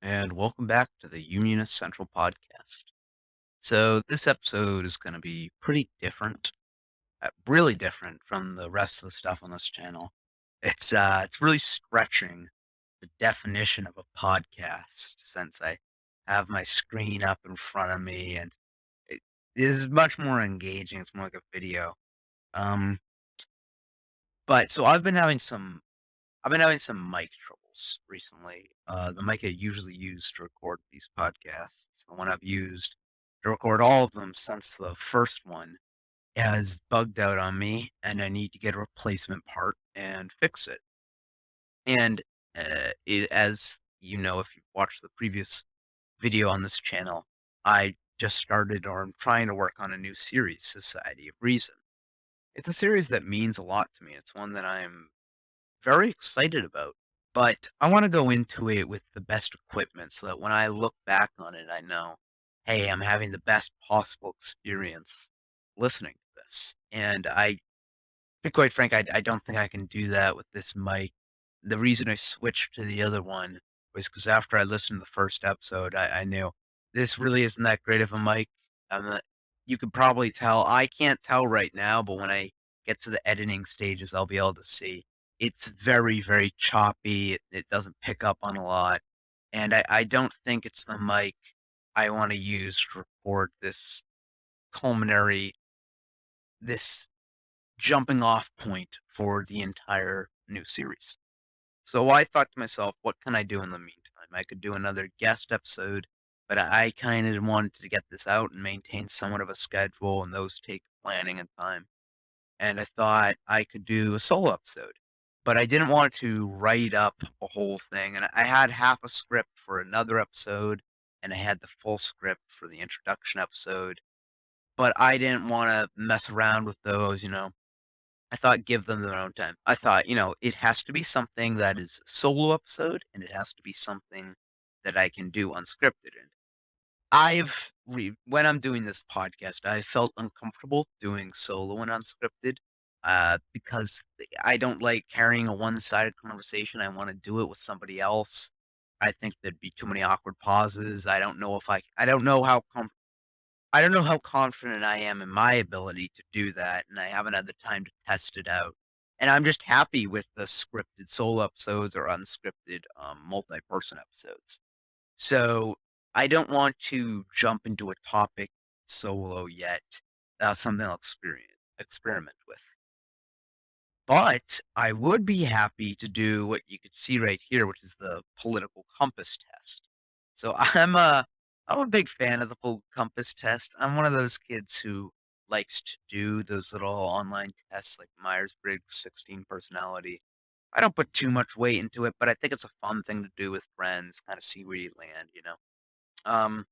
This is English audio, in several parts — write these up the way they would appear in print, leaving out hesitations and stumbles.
and welcome back to the Unionist Central Podcast. So, this episode is going to be pretty different, really different from the rest of the stuff on this channel. It's really stretching the definition of a podcast since I have my screen up in front of me, and it is much more engaging. It's more like a video. Um, but so I've been having some mic troubles recently. The mic I usually use to record these podcasts, the one I've used to record all of them since the first one, has bugged out on me, and I need to get a replacement part and fix it. And as you know, if you've watched the previous video on this channel, I just started or I'm trying to work on a new series, Society of Reason. It's a series that means a lot to me. It's one that I'm very excited about, but I wanna go into it with the best equipment so that when I look back on it, I know, "Hey, I'm having the best possible experience listening to this." And to be quite frank, I don't think I can do that with this mic. The reason I switched to the other one was because after I listened to the first episode, I knew this really isn't that great of a mic. I'm not You could probably tell. I can't tell right now, but when I get to the editing stages, I'll be able to see. It's very, very choppy. It doesn't pick up on a lot, and I don't think it's the mic I wanna use to record culminary this jumping off point for the entire new series. So I thought to myself, what can I do in the meantime? I could do another guest episode, but I kind of wanted to get this out and maintain somewhat of a schedule, and those take planning and time. And I thought I could do a solo episode, but I didn't want to write up a whole thing. And I had half a script for another episode, and I had the full script for the introduction episode, but I didn't want to mess around with those. I thought give them their own time. I thought, it has to be something that is a solo episode and it has to be something that I can do unscripted. And when I'm doing this podcast, I felt uncomfortable doing solo and unscripted because I don't like carrying a one-sided conversation. I want to do it with somebody else. I think there'd be too many awkward pauses. I don't know how confident I am in my ability to do that, and I haven't had the time to test it out. And I'm just happy with the scripted solo episodes or unscripted, multi-person episodes. So, I don't want to jump into a topic solo yet. That's something I'll experiment with. But I would be happy to do what you could see right here, which is the political compass test. So I'm a big fan of the political compass test. I'm one of those kids who likes to do those little online tests like Myers-Briggs 16 personality. I don't put too much weight into it, but I think it's a fun thing to do with friends, kind of see where you land. Um,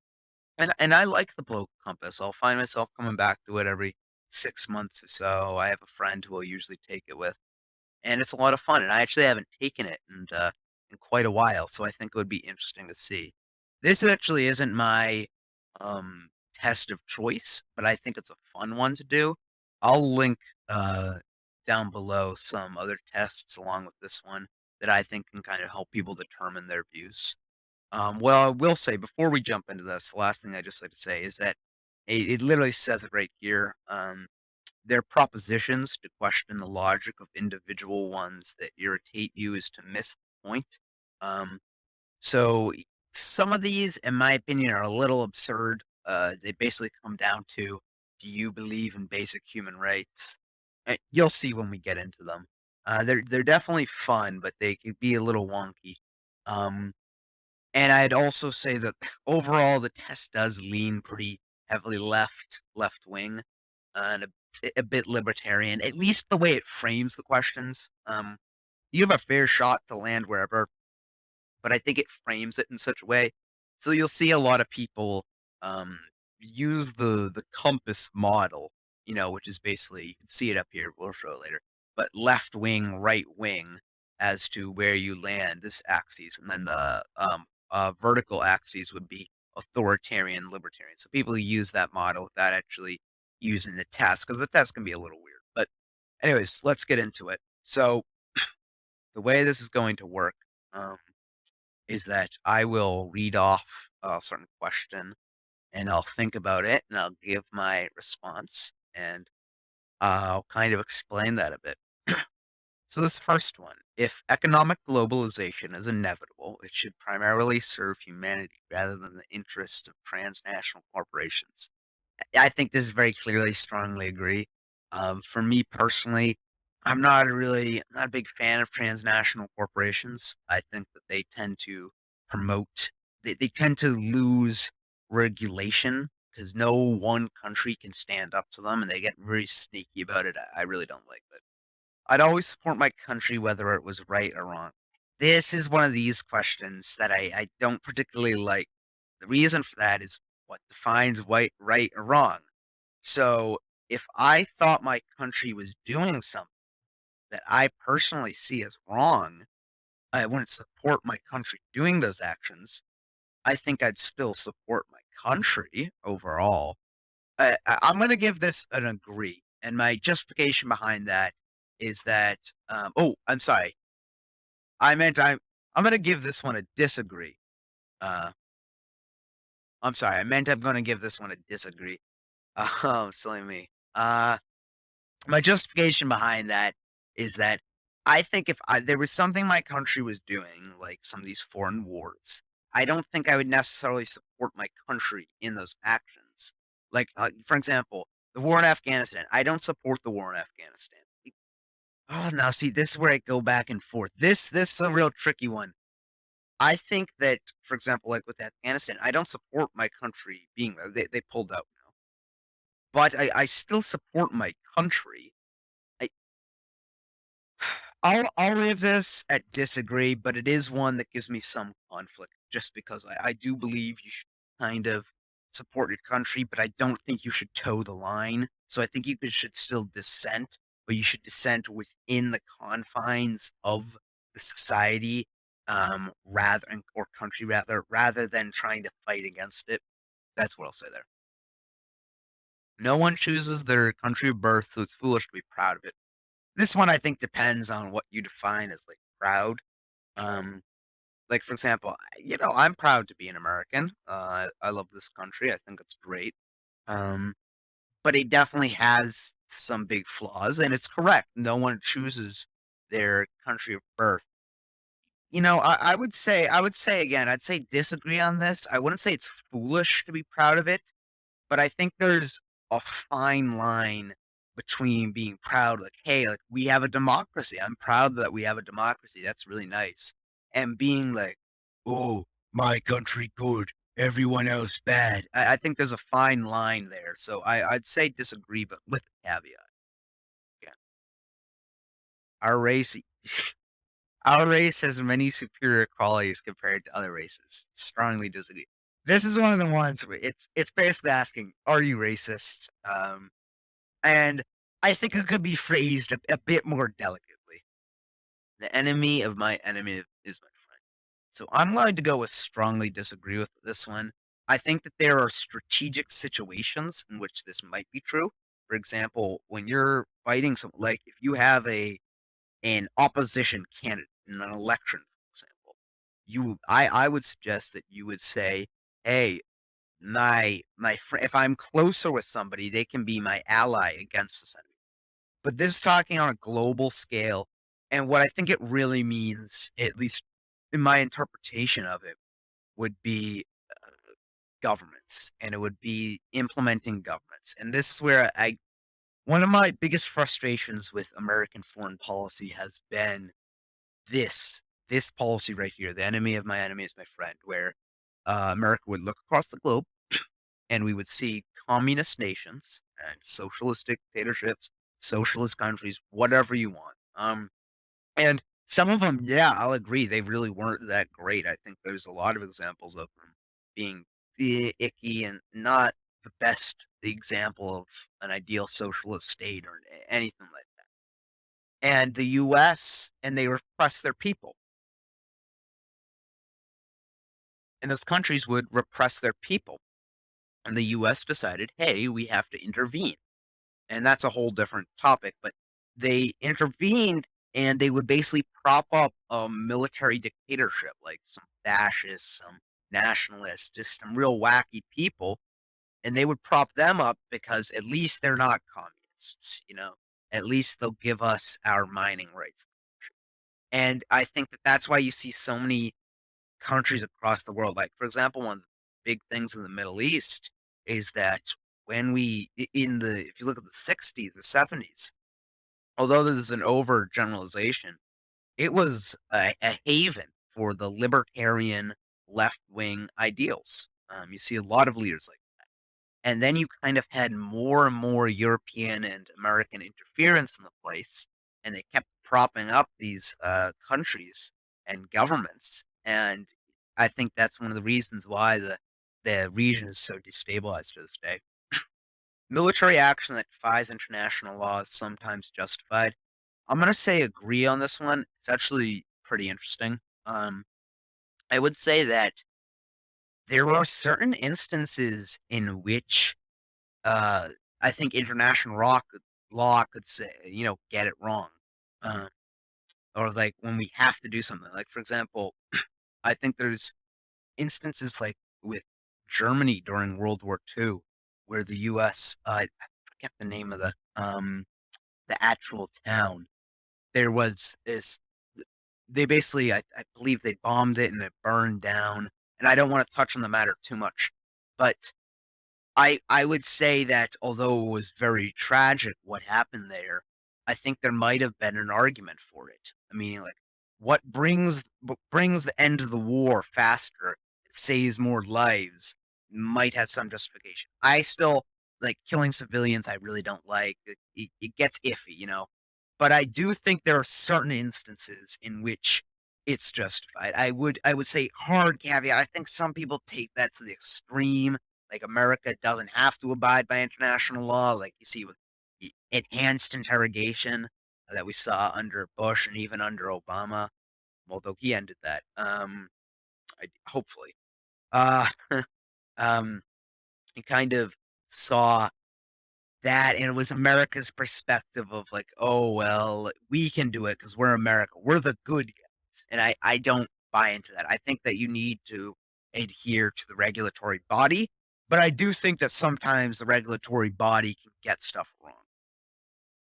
and I like the political compass. I'll find myself coming back to it every 6 months or so. I have a friend who will usually take it with and it's a lot of fun, and I actually haven't taken it in quite a while, so I think it would be interesting to see. This actually isn't my, test of choice, but I think it's a fun one to do. I'll link, down below some other tests along with this one that I think can kinda help people determine their views. Well, I will say before we jump into this, the last thing I'd just like to say is that it literally says it right here, their propositions to question the logic of individual ones that irritate you is to miss the point. Um, so some of these, in my opinion, are a little absurd. They basically come down to, do you believe in basic human rights? You'll see when we get into them. They're definitely fun, but they could be a little wonky. Um, and I'd also say that overall the test does lean pretty heavily left wing, and a bit libertarian, at least the way it frames the questions. You have a fair shot to land wherever, but I think it frames it in such a way. So you'll see a lot of people um, use the compass model, which is basically you can see it up here. We'll show it later, but left wing, right wing, as to where you land this axis, and then the vertical axis would be authoritarian, libertarian. So people who use that model without actually using the test, because the test can be a little weird. But anyways, let's get into it. So the way this is going to work. Um, is that I will read off a certain question and I'll think about it and I'll give my response and I'll kind of explain that a bit. So, this first one, if economic globalization is inevitable, it should primarily serve humanity rather than the interests of transnational corporations. I think this is very clearly strongly agree. For me personally, I'm not a big fan of transnational corporations. I think that they tend to promote they tend to lose regulation because no one country can stand up to them and they get very sneaky about it. I really don't like that. I'd always support my country whether it was right or wrong. This is one of these questions that I don't particularly like. The reason for that is what defines right or wrong. So if I thought my country was doing something that I personally see as wrong, I wouldn't support my country doing those actions. I think I'd still support my country overall. I'm going to give this an agree. And my justification behind that is that, oh, I'm sorry. I'm going to give this one a disagree. Uh, I'm sorry. I meant I'm going to give this one a disagree. Oh, silly me. My justification behind that is that I think if there was something my country was doing, like some of these foreign wars, I don't think I would necessarily support my country in those actions. Like, for example, the war in Afghanistan. I don't support the war in Afghanistan. Oh, now see, this is where I go back and forth. This is a real tricky one. I think that, for example, like with Afghanistan, I don't support my country being there. They pulled out now, but I still support my country. I, I'll leave this at disagree, but it is one that gives me some conflict just because I do believe you should kind of support your country, but I don't think you should toe the line. So I think should still dissent, but you should dissent within the confines of the society, or country rather than trying to fight against it. That's what I'll say there. No one chooses their country of birth, so it's foolish to be proud of it. This one I think depends on what you define as like proud. Um, like for example, I'm proud to be an American. I love this country. I think it's great. Um, but it definitely has some big flaws, and it's correct. No one chooses their country of birth. I would say again, I'd say disagree on this. I wouldn't say it's foolish to be proud of it. But I think there's a fine line between being proud, like, "Hey, like, we have a democracy. I'm proud that we have a democracy. That's really nice." And being like, "Oh, my country good, everyone else bad." I think there's a fine line there. So I'd say disagree, but with a caveat. Yeah. Our race our race has many superior qualities compared to other races. Strongly disagree. This is one of the ones where it's basically asking, "Are you racist?" And I think it could be phrased a bit more delicately. The enemy of my enemy is my friend. So I'm going to go with strongly disagree with this one. I think that there are strategic situations in which this might be true. For example, when you're fighting some like if you have an opposition candidate in an election, for example, I would suggest that you would say, "Hey, if I'm closer with somebody, they can be my ally against this enemy." But this is talking on a global scale, and what I think it really means, at least in my interpretation of it, would be governments, and it would be implementing governments. And this is where I one of my biggest frustrations with American foreign policy has been this policy right here, "The enemy of my enemy is my friend," where, America would look across the globe and we would see communist nations and socialist dictatorships, socialist countries, whatever you want. And some of them, yeah, I'll agree, they really weren't that great. I think there's a lot of examples of them being icky and not the best example of an ideal socialist state or anything like that. And the US, and they repress their people, and those countries would repress their people. And the US decided, hey, we have to intervene. And that's a whole different topic, but they intervened and they would basically prop up a military dictatorship, like some fascists, some nationalists, just some real wacky people, and they would prop them up because at least they're not communists, you know? At least they'll give us our mining rights. And I think that that's why you see so many countries across the world. Like, for example, one of the big things in the Middle East is that when in the if you look at the 60s or 70s, although this is an overgeneralization, it was a haven for the libertarian left wing ideals. You see a lot of leaders like, and then you kind of had more and more European and American interference in the place, and they kept propping up these countries and governments. And I think that's one of the reasons why the region is so destabilized to this day. Military action that defies international law is sometimes justified. I'm gonna say agree on this one. It's actually pretty interesting. Um, I would say that there are certain instances in which uh, I think international law could say, get it wrong. Um, or like when we have to do something. Like for example, I think there's instances like with Germany during World War II, where the U.S. I forget the name of the actual town. There was this. They basically, I believe, they bombed it and it burned down. And I don't want to touch on the matter too much, but I would say that although it was very tragic what happened there, I think there might have been an argument for it. I mean, like, what brings the end of the war faster, it saves more lives, might have some justification. I still like killing civilians, I really don't like. It gets iffy, you know? But I do think there are certain instances in which it's justified. I would say hard caveat, I think some people take that to the extreme, like America doesn't have to abide by international law, like you see with the enhanced interrogation that we saw under Bush and even under Obama, although he ended that. Hopefully. Uh, um, you kind of saw that, and it was America's perspective of like, oh well, we can do it because we're America, we're the good guys, and I don't buy into that. I think that you need to adhere to the regulatory body, but I do think that sometimes the regulatory body can get stuff wrong.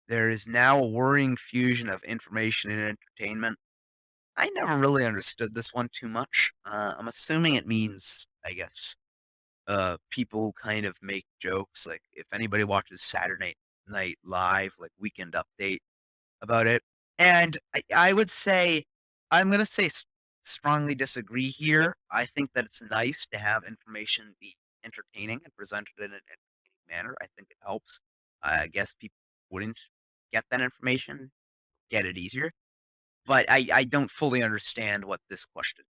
There is now a worrying fusion of information and entertainment. I never really understood this one too much. I'm assuming it means, I guess, people kind of make jokes. Like if anybody watches Saturday Night Live, like Weekend Update about it, and I would say I'm gonna say strongly disagree here. I think that it's nice to have information be entertaining and presented in an entertaining manner. I think it helps. I guess people wouldn't get that information, get it easier. But I don't fully understand what this question